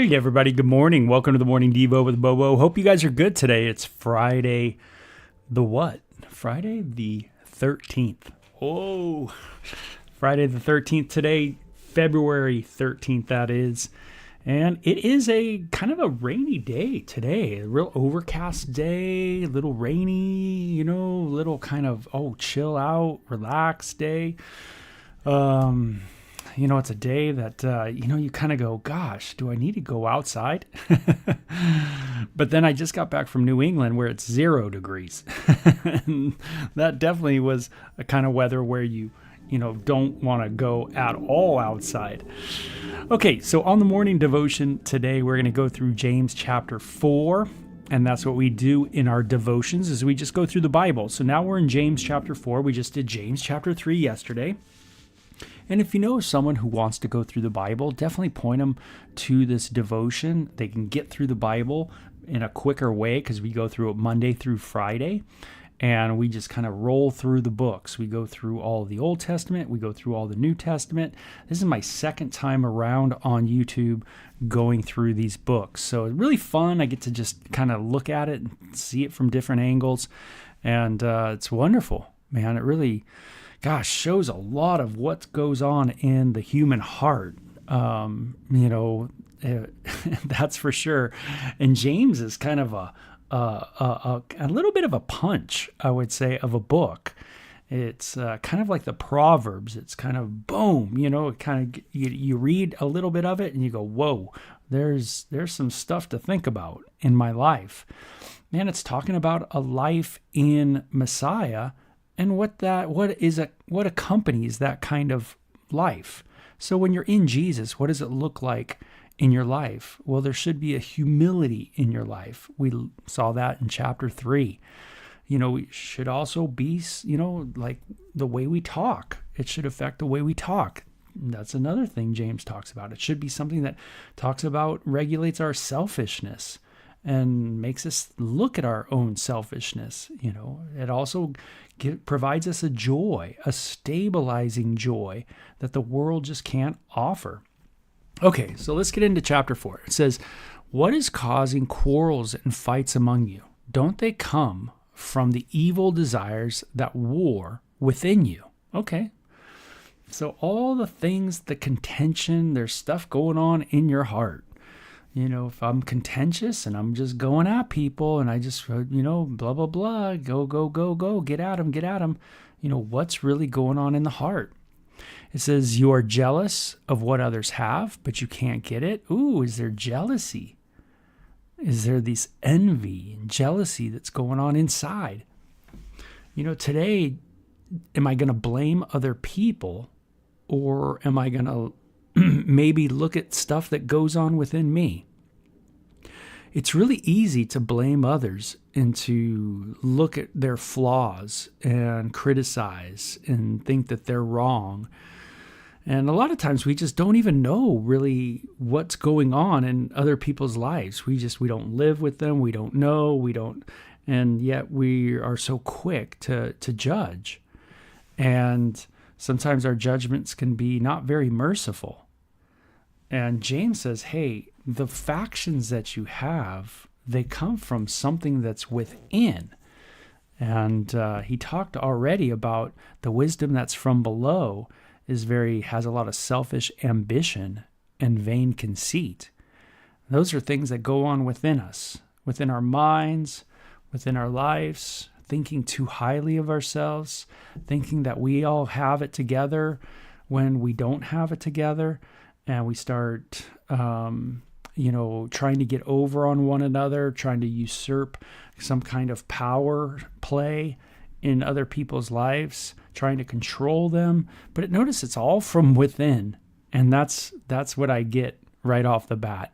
Hey everybody, good morning. Welcome to the Morning Devo with Beau. Hope you guys are good today. It's Friday the what? Friday the 13th. Oh, Friday the 13th today, February 13th that is. And it is a kind of a rainy day today. A real overcast day, a little rainy, little kind of, chill out, relax day. It's a day that, you kind of go, gosh, do I need to go outside? But then I just got back from New England where it's 0 degrees. And that definitely was a kind of weather where you don't want to go at all outside. Okay, so on the morning devotion today, we're going to go through James chapter 4. And that's what we do in our devotions is we just go through the Bible. So now we're in James chapter 4. We just did James chapter 3 yesterday. And if you know someone who wants to go through the Bible, definitely point them to this devotion. They can get through the Bible in a quicker way because we go through it Monday through Friday. And we just kind of roll through the books. We go through all of the Old Testament. We go through all the New Testament. This is my second time around on YouTube going through these books. So it's really fun. I get to just kind of look at it and see it from different angles. And it's wonderful, man. It really... shows a lot of what goes on in the human heart. That's for sure. And James is kind of a little bit of a punch, I would say, of a book. It's kind of like the Proverbs. It's kind of boom, it kind of you read a little bit of it and you go, whoa, there's some stuff to think about in my life. Man, it's talking about a life in Messiah. And what accompanies that kind of life. So when you're in Jesus, what does it look like in your life? Well, there should be a humility in your life. We saw that in chapter 3. We should also be, like the way we talk. It should affect the way we talk. That's another thing James talks about. It should be something that regulates our selfishness and makes us look at our own selfishness. It also provides us a joy, a stabilizing joy that the world just can't offer. Okay, so let's get into chapter 4. It says, "What is causing quarrels and fights among you? Don't they come from the evil desires that war within you?" Okay, so all the things, the contention, there's stuff going on in your heart. If I'm contentious and I'm just going at people and I just, blah, blah, blah, go, get at them, what's really going on in the heart? It says, "You are jealous of what others have, but you can't get it." Ooh, is there jealousy? Is there this envy and jealousy that's going on inside? Today, am I going to blame other people or am I going to maybe look at stuff that goes on within me? It's really easy to blame others and to look at their flaws and criticize and think that they're wrong. And a lot of times we just don't even know really what's going on in other people's lives. We don't live with them. We don't know. And yet we are so quick to judge. And sometimes our judgments can be not very merciful. And James says, hey, the factions that you have, they come from something that's within. And he talked already about the wisdom that's from below has a lot of selfish ambition and vain conceit. Those are things that go on within us, within our minds, within our lives, thinking too highly of ourselves, thinking that we all have it together when we don't have it together. And we start, trying to get over on one another, trying to usurp some kind of power play in other people's lives, trying to control them. But notice it's all from within. And that's what I get right off the bat.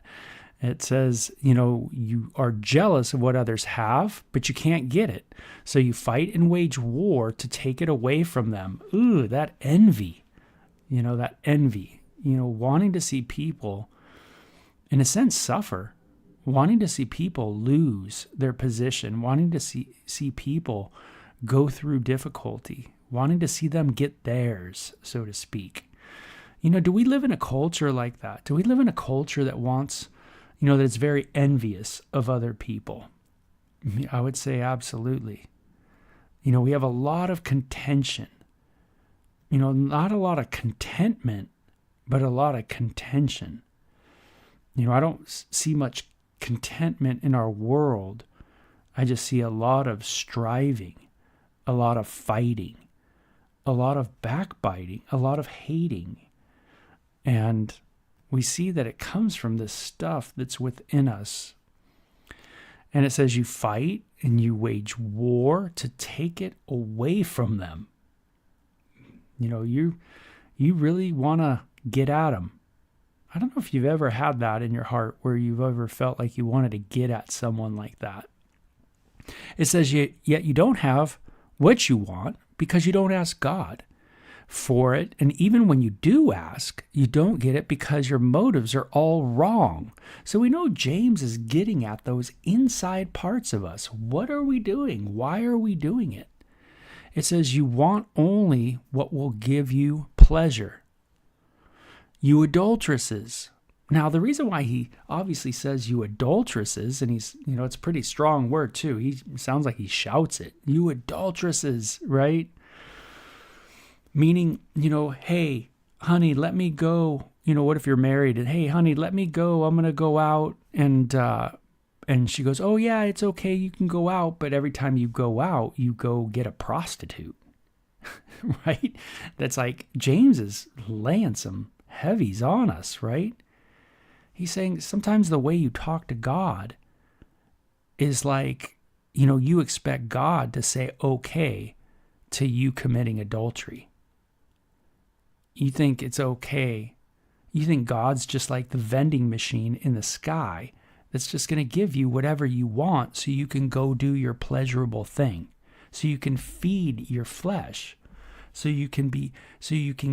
It says, you are jealous of what others have, but you can't get it. So you fight and wage war to take it away from them. Ooh, that envy, wanting to see people, in a sense, suffer, wanting to see people lose their position, wanting to see people go through difficulty, wanting to see them get theirs, so to speak. Do we live in a culture like that? Do we live in a culture that wants that it's very envious of other people. I would say absolutely. We have a lot of contention. Not a lot of contentment, but a lot of contention. I don't see much contentment in our world. I just see a lot of striving, a lot of fighting, a lot of backbiting, a lot of hating. And we see that it comes from this stuff that's within us. And it says you fight and you wage war to take it away from them. You really want to get at them. I don't know if you've ever had that in your heart where you've ever felt like you wanted to get at someone like that. It says, yet you don't have what you want because you don't ask God for it. And even when you do ask, you don't get it because your motives are all wrong. So we know James is getting at those inside parts of us. What are we doing? Why are we doing it? It says you want only what will give you pleasure. You adulteresses. Now, the reason why he obviously says you adulteresses, and he's, it's a pretty strong word too. He sounds like he shouts it. You adulteresses, right? Meaning, hey, honey, let me go. What if you're married? And hey, honey, let me go. I'm going to go out. And she goes, oh yeah, it's okay. You can go out. But every time you go out, you go get a prostitute, right? That's like James is laying some heavies on us, right? He's saying sometimes the way you talk to God is like, you expect God to say okay to you committing adultery. You think it's okay. You think God's just like the vending machine in the sky that's just going to give you whatever you want so you can go do your pleasurable thing, so you can feed your flesh, so you can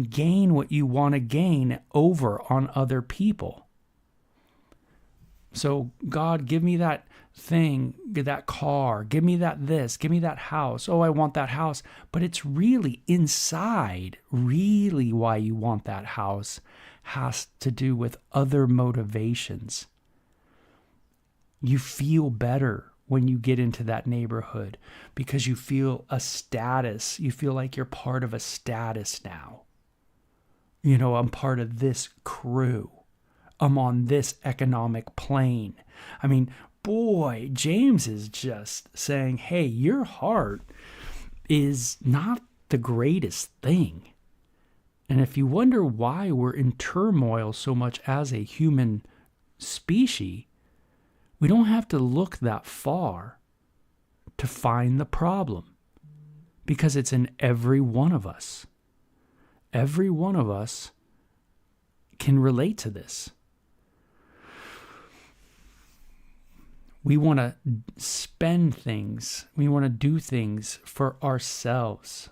gain what you want to gain over on other people. So God, give me that thing, that car, give me that this, give me that house. Oh, I want that house. But it's really inside, really why you want that house has to do with other motivations. You feel better when you get into that neighborhood because you feel a status. You feel like you're part of a status now. I'm part of this crew. I'm on this economic plane. I mean, boy, James is just saying, hey, your heart is not the greatest thing. And if you wonder why we're in turmoil so much as a human species, we don't have to look that far to find the problem, because it's in every one of us. Every one of us can relate to this. We want to spend things. We want to do things for ourselves.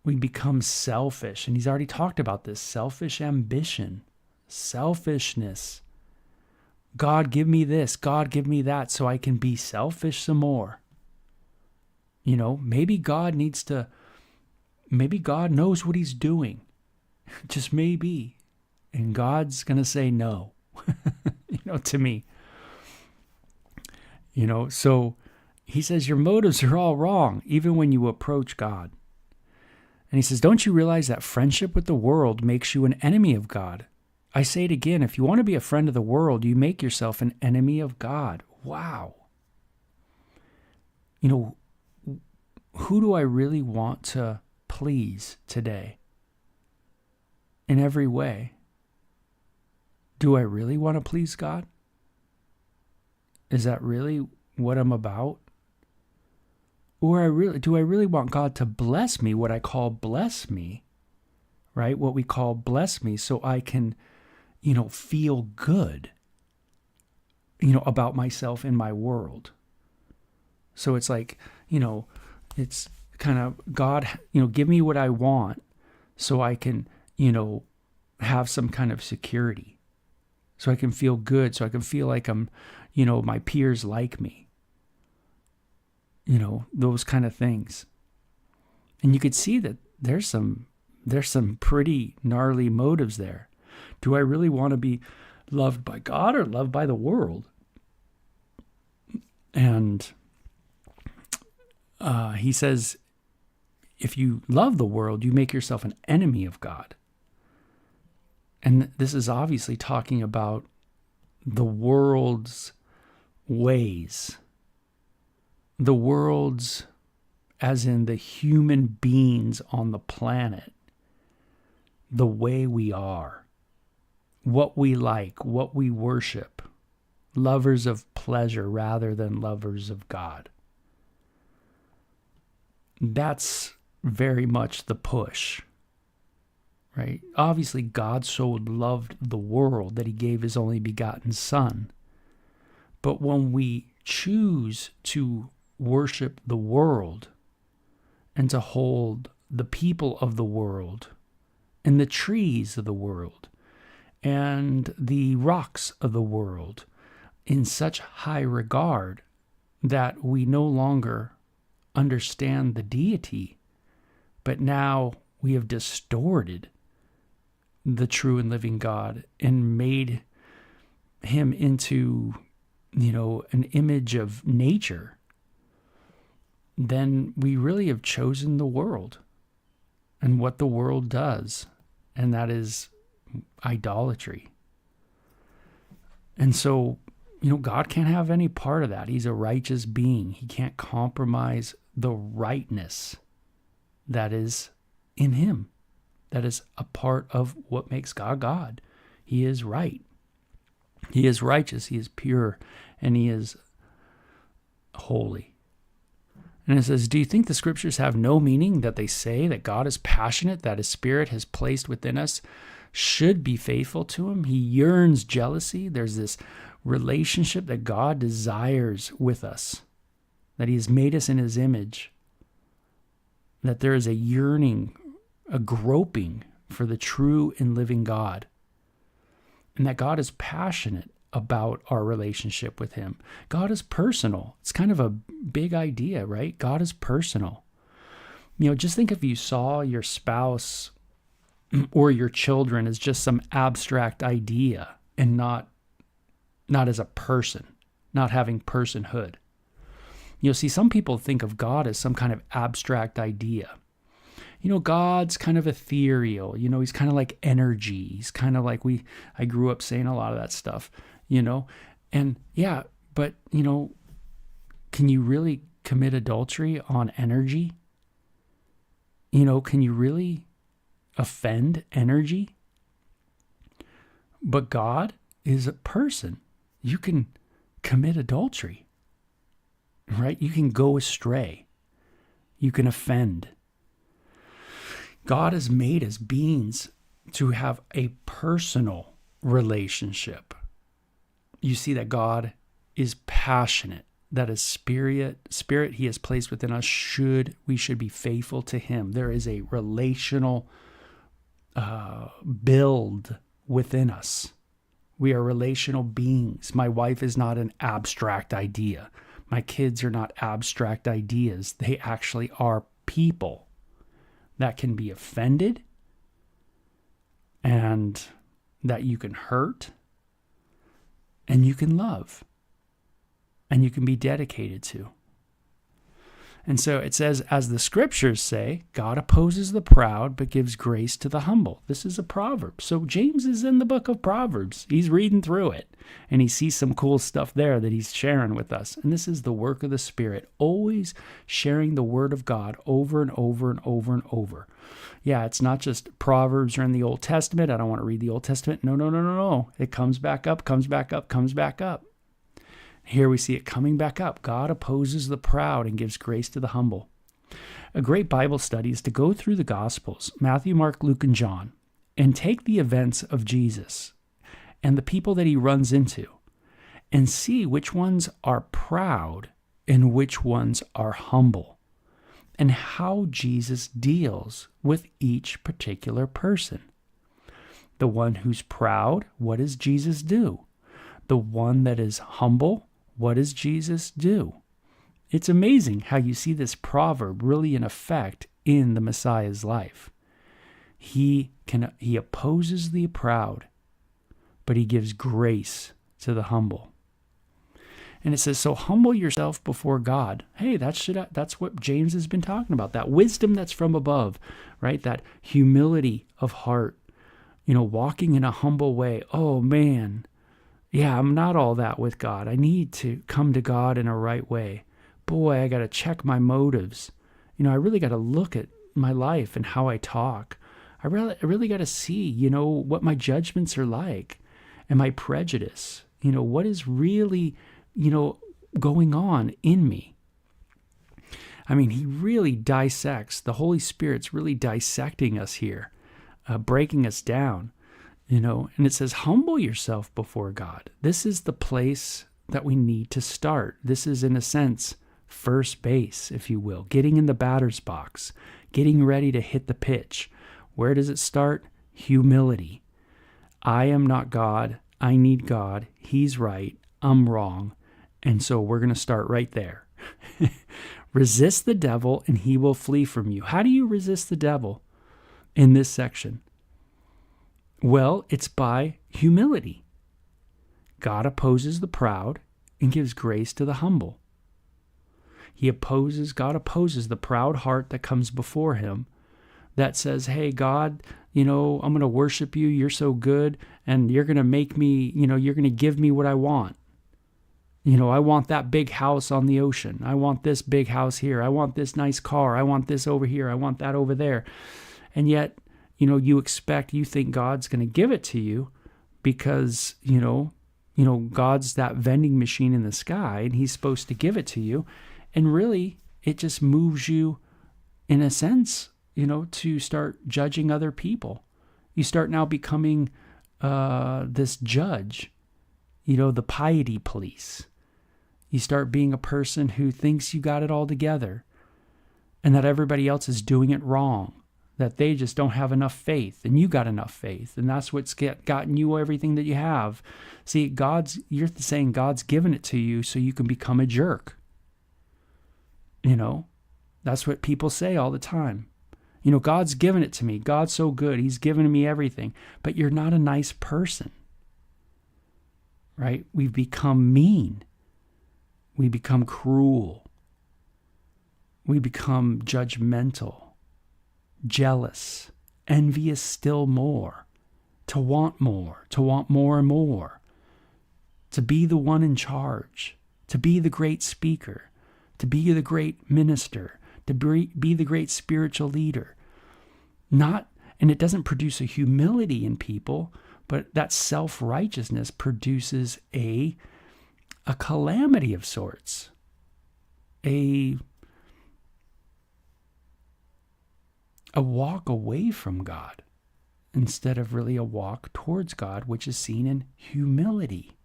We become selfish. And he's already talked about this. Selfish ambition. Selfishness. God, give me this. God, give me that so I can be selfish some more. Maybe God knows what he's doing. Just maybe. And God's going to say no, to me. So he says your motives are all wrong, even when you approach God. And he says, don't you realize that friendship with the world makes you an enemy of God? I say it again, if you want to be a friend of the world, you make yourself an enemy of God. Wow. Who do I really want to please today? In every way. Do I really want to please God? Is that really what I'm about? Or do I really want God to bless me, what I call bless me, right? What we call bless me, so I can, feel good, about myself in my world. So it's like, it's kind of God, give me what I want so I can, have some kind of security, so I can feel good, so I can feel like I'm, my peers like me, those kind of things. And you could see that there's some pretty gnarly motives there. Do I really want to be loved by God or loved by the world. And he says, if you love the world, you make yourself an enemy of God. And this is obviously talking about the world's ways. The world's, as in the human beings on the planet. The way we are. What we like, what we worship. Lovers of pleasure rather than lovers of God. That's very much the push, right? Obviously, God so loved the world that he gave his only begotten Son. But when we choose to worship the world and to hold the people of the world and the trees of the world and the rocks of the world in such high regard that we no longer understand the deity, but now we have distorted the true and living God and made him into, an image of nature, then we really have chosen the world and what the world does, and that is idolatry. And so, God can't have any part of that. He's a righteous being. He can't compromise the rightness that is in him. That is a part of what makes God God. He is right. He is righteous. He is pure. And he is holy. And it says, do you think the scriptures have no meaning, that they say that God is passionate, that his spirit has placed within us should be faithful to him? He yearns jealousy. There's this relationship that God desires with us, that he has made us in his image, that there is a yearning, a groping for the true and living God, and that God is passionate about our relationship with him. God is personal. It's kind of a big idea, right? God is personal. Just think if you saw your spouse or your children as just some abstract idea and not as a person, not having personhood. See, some people think of God as some kind of abstract idea. God's kind of ethereal. He's kind of like energy. He's kind of like I grew up saying a lot of that stuff, And yeah, but, can you really commit adultery on energy? Can you really offend energy? But God is a person. You can commit adultery, right? You can go astray. You can offend. God has made us beings to have a personal relationship. You see that God is passionate, that his spirit he has placed within us, we should be faithful to him. There is a relational build within us. We are relational beings. My wife is not an abstract idea. My kids are not abstract ideas. They actually are people that can be offended and that you can hurt and you can love and you can be dedicated to. And so it says, as the scriptures say, God opposes the proud but gives grace to the humble. This is a proverb. So James is in the book of Proverbs. He's reading through it and he sees some cool stuff there that he's sharing with us. And this is the work of the Spirit, always sharing the word of God over and over and over and over. Yeah, it's not just Proverbs are in the Old Testament. I don't want to read the Old Testament. No. It comes back up, comes back up, comes back up. Here we see it coming back up. God opposes the proud and gives grace to the humble. A great Bible study is to go through the Gospels, Matthew, Mark, Luke, and John, and take the events of Jesus and the people that he runs into and see which ones are proud and which ones are humble, and how Jesus deals with each particular person. The one who's proud, what does Jesus do? The one that is humble, what does Jesus do? It's amazing how you see this proverb really in effect in the Messiah's life. He opposes the proud, but he gives grace to the humble. And it says, so humble yourself before God. Hey, that's what James has been talking about. That wisdom that's from above, right? That humility of heart, walking in a humble way. Oh man, yeah, I'm not all that with God. I need to come to God in a right way. Boy, I got to check my motives. I really got to look at my life and how I talk. I really got to see, what my judgments are like and my prejudice. What is really going on in me. I mean, he really dissects, the Holy Spirit's really dissecting us here, breaking us down, and it says, humble yourself before God. This is the place that we need to start. This is, in a sense, first base, if you will, getting in the batter's box, getting ready to hit the pitch. Where does it start? Humility. I am not God. I need God. He's right. I'm wrong. And so we're going to start right there. Resist the devil and he will flee from you. How do you resist the devil in this section? Well, it's by humility. God opposes the proud and gives grace to the humble. God opposes the proud heart that comes before him that says, hey, God, I'm going to worship you. You're so good. And you're going to make me, you're going to give me what I want. I want that big house on the ocean. I want this big house here. I want this nice car. I want this over here. I want that over there. And yet, you think God's going to give it to you because, God's that vending machine in the sky and he's supposed to give it to you. And really, it just moves you, in a sense, to start judging other people. You start now becoming this judge, the piety police. You start being a person who thinks you got it all together and that everybody else is doing it wrong, that they just don't have enough faith and you got enough faith. And that's what's gotten you everything that you have. See, you're saying God's given it to you so you can become a jerk. That's what people say all the time. God's given it to me. God's so good. He's given me everything. But you're not a nice person. Right? We've become mean. We become cruel. We become judgmental, jealous, envious still more, to want more and more, to be the one in charge, to be the great speaker, to be the great minister, to be the great spiritual leader. And it doesn't produce a humility in people, but that self-righteousness produces a calamity of sorts, a walk away from God instead of really a walk towards God, which is seen in humility.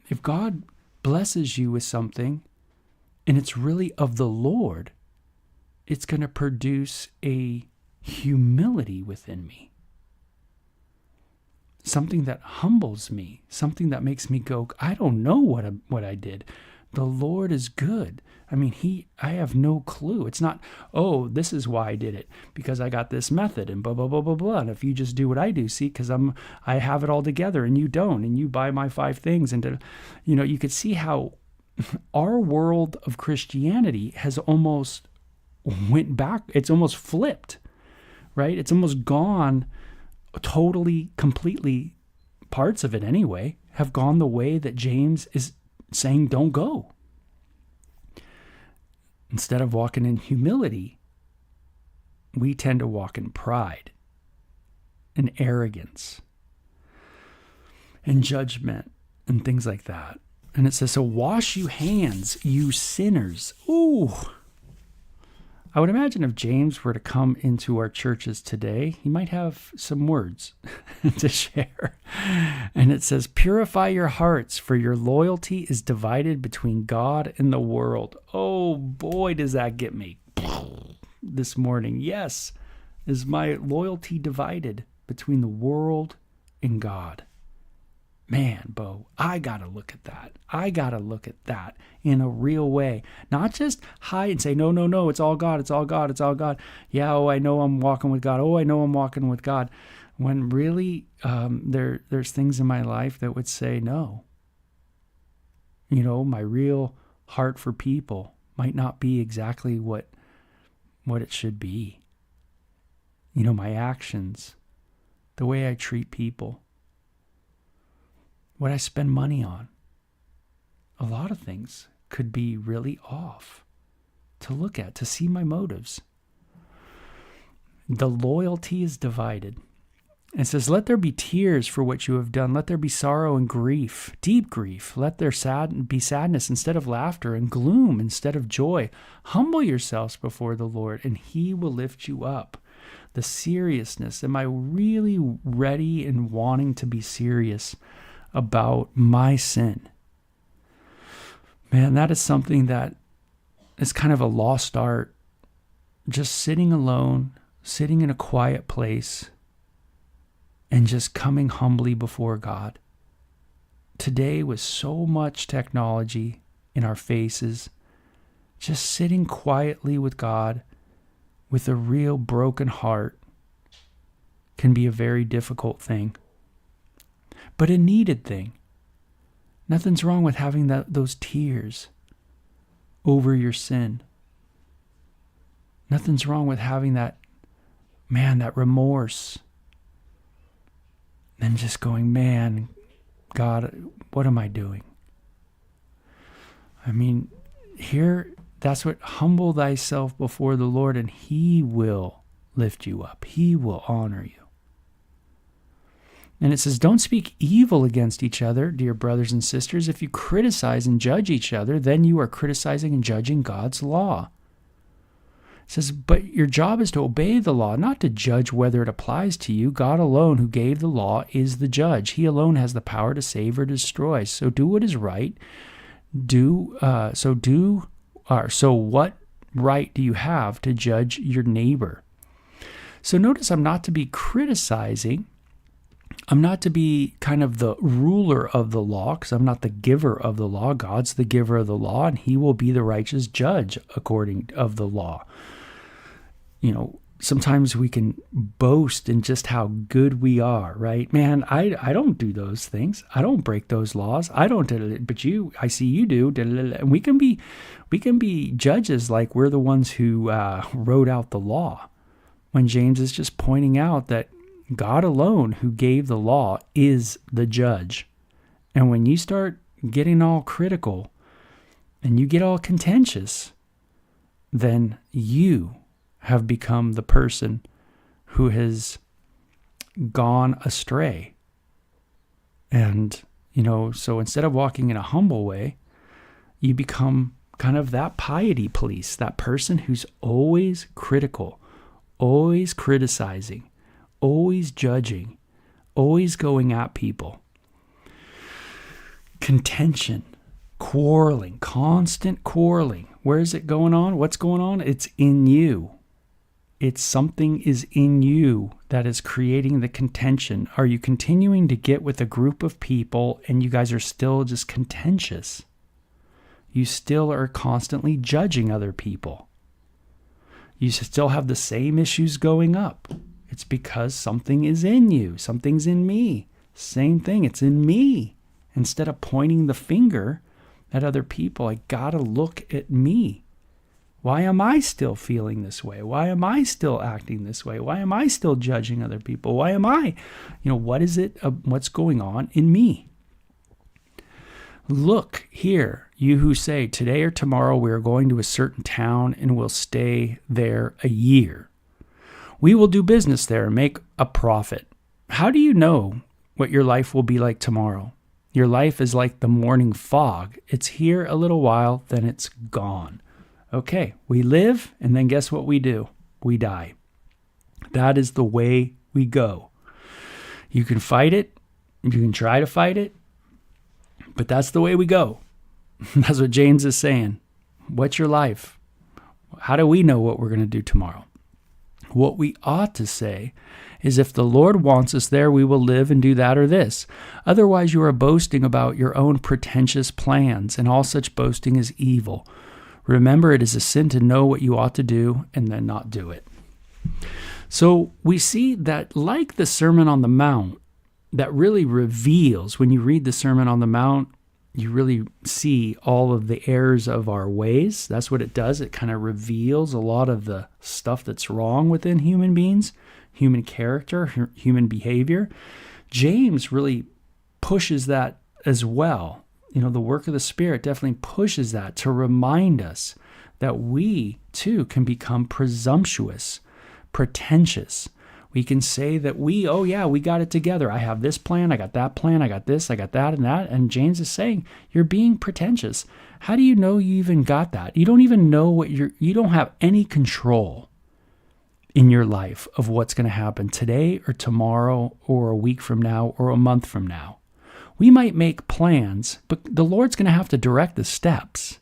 If God blesses you with something and it's really of the Lord, it's going to produce a humility within me. Something that humbles me, something that makes me go, I don't know what I did. The Lord is good. I mean, I have no clue. It's not, this is why I did it, because I got this method and blah, blah, blah, blah, blah. And if you just do what I do, see, because I have it all together and you don't, and you buy my 5 things. And, you could see how our world of Christianity has almost went back. It's almost flipped, right? It's almost gone totally, completely, parts of it anyway, have gone the way that James is saying don't go. Instead of walking in humility, we tend to walk in pride and arrogance and judgment and things like that. And it says, so wash you hands, you sinners. Ooh. I would imagine if James were to come into our churches today, he might have some words to share. And it says, purify your hearts, for your loyalty is divided between God and the world. Oh boy, does that get me this morning. Yes, is my loyalty divided between the world and God? Man, Beau, I got to look at that. I got to look at that in a real way. Not just hide and say, no, it's all God, it's all God, it's all God. Yeah, I know I'm walking with God. I know I'm walking with God. when really there's things in my life that would say no. My real heart for people might not be exactly what it should be. My actions, the way I treat people, what I spend money on. A lot of things could be really off to look at, to see my motives. The loyalty is divided. It says, let there be tears for what you have done. Let there be sorrow and grief, deep grief. Let there be sadness instead of laughter and gloom instead of joy. Humble yourselves before the Lord, and he will lift you up. The seriousness. Am I really ready and wanting to be serious about my sin? Man, that is something that is kind of a lost art. Just sitting alone, sitting in a quiet place, and just coming humbly before God. Today, with so much technology in our faces, just sitting quietly with God with a real broken heart can be a very difficult thing, but a needed thing. Nothing's wrong with having those tears over your sin. Nothing's wrong with having that remorse. And just going, man, God, what am I doing? I mean, here, that's what, humble thyself before the Lord, and he will lift you up. He will honor you. And it says, don't speak evil against each other, dear brothers and sisters. If you criticize and judge each other, then you are criticizing and judging God's law. It says, but your job is to obey the law, not to judge whether it applies to you. God alone, who gave the law, is the judge. He alone has the power to save or destroy. So do what is right. So what right do you have to judge your neighbor? So notice I'm not to be criticizing. I'm not to be kind of the ruler of the law, because I'm not the giver of the law. God's the giver of the law, and he will be the righteous judge according of the law. Sometimes we can boast in just how good we are, right? Man, I don't do those things. I don't break those laws. I don't, but I see you do. And we can be judges like we're the ones who wrote out the law, when James is just pointing out that God alone, who gave the law, is the judge. And when you start getting all critical and you get all contentious, then you have become the person who has gone astray. And, so instead of walking in a humble way, you become kind of that piety police, that person who's always critical, always criticizing, always judging, always going at people. Contention, quarreling, constant quarreling. Where is it going on? What's going on? It's in you. It's something is in you that is creating the contention. Are you continuing to get with a group of people and you guys are still just contentious? You still are constantly judging other people. You still have the same issues going up. It's because something is in you. Something's in me. Same thing. It's in me. Instead of pointing the finger at other people, I gotta look at me. Why am I still feeling this way? Why am I still acting this way? Why am I still judging other people? Why am I? What is it? What's going on in me? Look here, you who say, today or tomorrow we are going to a certain town and will stay there a year. We will do business there and make a profit. How do you know what your life will be like tomorrow? Your life is like the morning fog. It's here a little while, then it's gone. Okay, we live, and then guess what we do? We die. That is the way we go. You can fight it. You can try to fight it. But that's the way we go. That's what James is saying. What's your life? How do we know what we're going to do tomorrow? What we ought to say is, if the Lord wants us there, we will live and do that or this. Otherwise, you are boasting about your own pretentious plans, and all such boasting is evil. Remember, it is a sin to know what you ought to do and then not do it. So we see that, like the Sermon on the Mount, that really reveals, when you read the Sermon on the Mount, you really see all of the errors of our ways. That's what it does. It kind of reveals a lot of the stuff that's wrong within human beings, human character, human behavior. James really pushes that as well. The work of the Spirit definitely pushes that to remind us that we too can become presumptuous, pretentious. We can say that we got it together. I have this plan, I got that plan, I got this, I got that and that. And James is saying, you're being pretentious. How do you know you even got that? You don't even know you don't have any control in your life of what's going to happen today or tomorrow or a week from now or a month from now. We might make plans, but the Lord's going to have to direct the steps,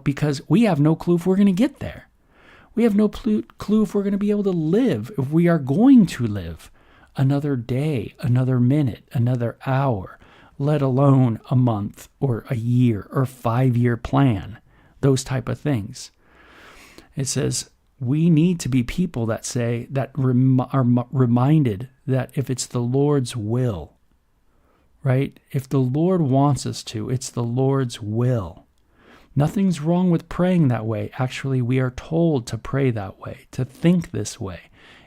because we have no clue if we're going to get there. We have no clue if we're going to be able to live, if we are going to live another day, another minute, another hour, let alone a month or a year or 5-year plan, those type of things. It says we need to be people that are reminded that if it's the Lord's will, right? If the Lord wants us to, it's the Lord's will. Nothing's wrong with praying that way. Actually, we are told to pray that way, to think this way.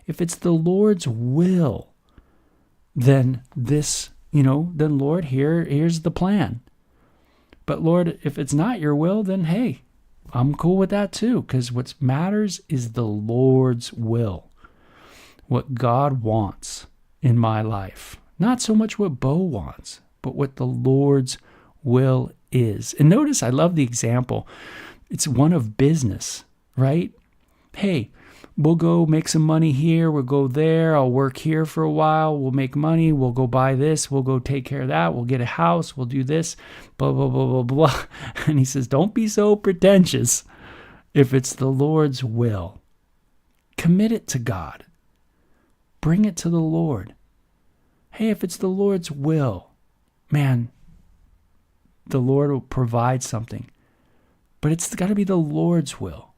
If it's the Lord's will, then then Lord, here's the plan. But Lord, if it's not your will, then hey, I'm cool with that too, because what matters is the Lord's will. What God wants in my life. Not so much what Beau wants, but what the Lord's will is. And notice, I love the example. It's one of business, right? Hey, we'll go make some money here. We'll go there. I'll work here for a while. We'll make money. We'll go buy this. We'll go take care of that. We'll get a house. We'll do this, blah, blah, blah, blah, blah. And he says, don't be so pretentious. If it's the Lord's will, commit it to God. Bring it to the Lord. Hey, if it's the Lord's will, man, the Lord will provide something. But it's got to be the Lord's will.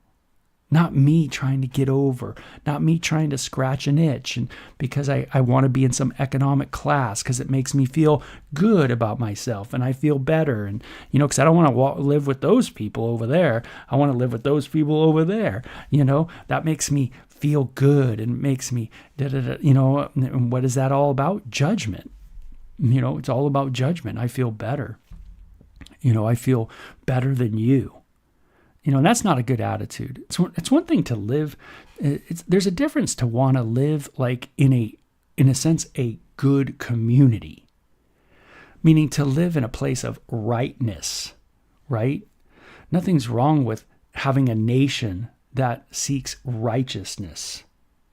Not me trying to get over. Not me trying to scratch an itch. And because I want to be in some economic class because it makes me feel good about myself and I feel better. And, because I don't want to live with those people over there. I want to live with those people over there. That makes me feel good and makes me, and what is that all about? Judgment. It's all about judgment. I feel better. I feel better than you. And that's not a good attitude. It's one thing to live. There's a difference to want to live like in a sense, a good community. Meaning to live in a place of rightness, right? Nothing's wrong with having a nation that seeks righteousness,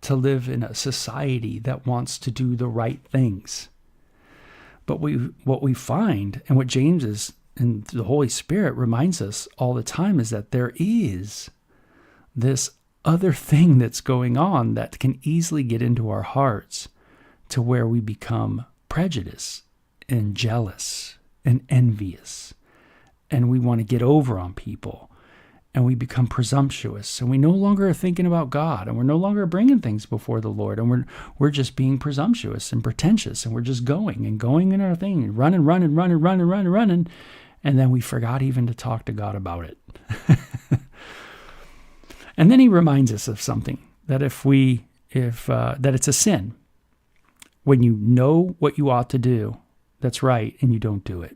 to live in a society that wants to do the right things. But what we find, and what James is and the Holy Spirit reminds us all the time, is that there is this other thing that's going on that can easily get into our hearts to where we become prejudiced and jealous and envious. And we want to get over on people. And we become presumptuous. And we no longer are thinking about God. And we're no longer bringing things before the Lord. And we're just being presumptuous and pretentious. And we're just going in our thing. And running. And then we forgot even to talk to God about it. And then he reminds us of something, that that it's a sin when you know what you ought to do that's right and you don't do it.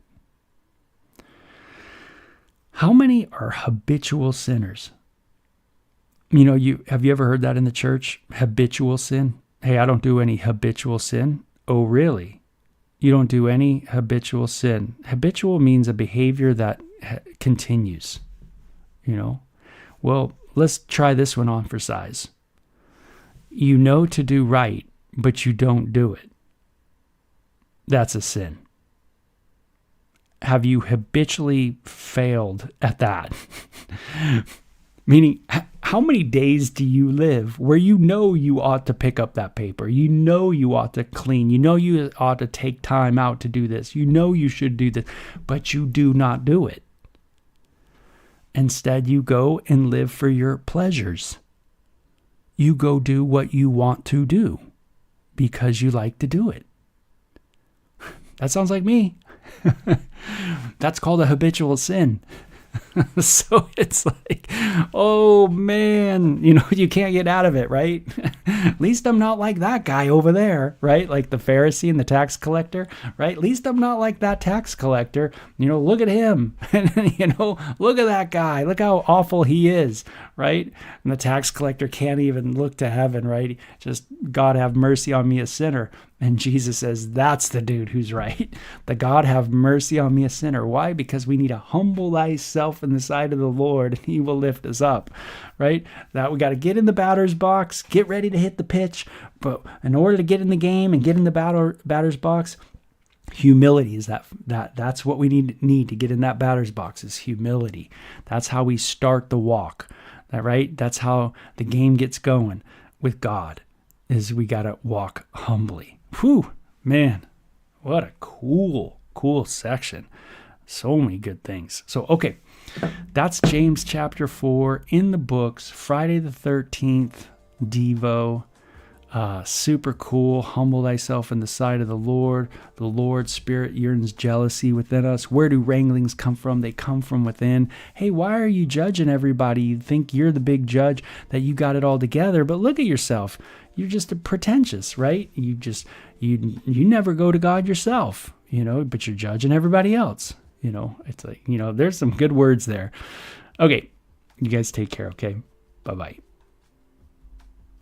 How many are habitual sinners? Have you ever heard that in the church? Habitual sin? Hey, I don't do any habitual sin. Oh, really? You don't do any habitual sin. Habitual means a behavior that continues, Well, let's try this one on for size. You know to do right, but you don't do it. That's a sin. Have you habitually failed at that? Meaning, how many days do you live where you ought to pick up that paper? You ought to clean. You ought to take time out to do this. You should do this, but you do not do it. Instead, you go and live for your pleasures. you go do what you want to do because you like to do it. That sounds like me. That's called a habitual sin. So it's like, oh man, you can't get out of it, right? At least I'm not like that guy over there, right? Like the Pharisee and the tax collector, right? At least I'm not like that tax collector. Look at him. Look at that guy. Look how awful he is, right? And the tax collector can't even look to heaven, right? Just, God have mercy on me, a sinner. And Jesus says, that's the dude who's right. The God have mercy on me, a sinner. Why? Because we need to humble thyself in the sight of the Lord, and he will lift us up, right? That we got to get in the batter's box, get ready to hit the pitch. But in order to get in the game and get in the batter's box, humility is that's what we need to get in that batter's box, is humility. That's how we start the walk, right? That's how the game gets going with God, is we got to walk humbly. Whew, man, what a cool section. So many good things. So, okay, that's James chapter 4 in the books, Friday the 13th, Devo. Super cool. Humble thyself in the sight of the Lord. The Lord's Spirit yearns jealousy within us. Where do wranglings come from? They come from within. Hey, why are you judging everybody? You think you're the big judge, that you got it all together, but look at yourself. You're just a pretentious, right? You never go to God yourself, but you're judging everybody else. It's like, there's some good words there. Okay, you guys take care, okay? Bye-bye.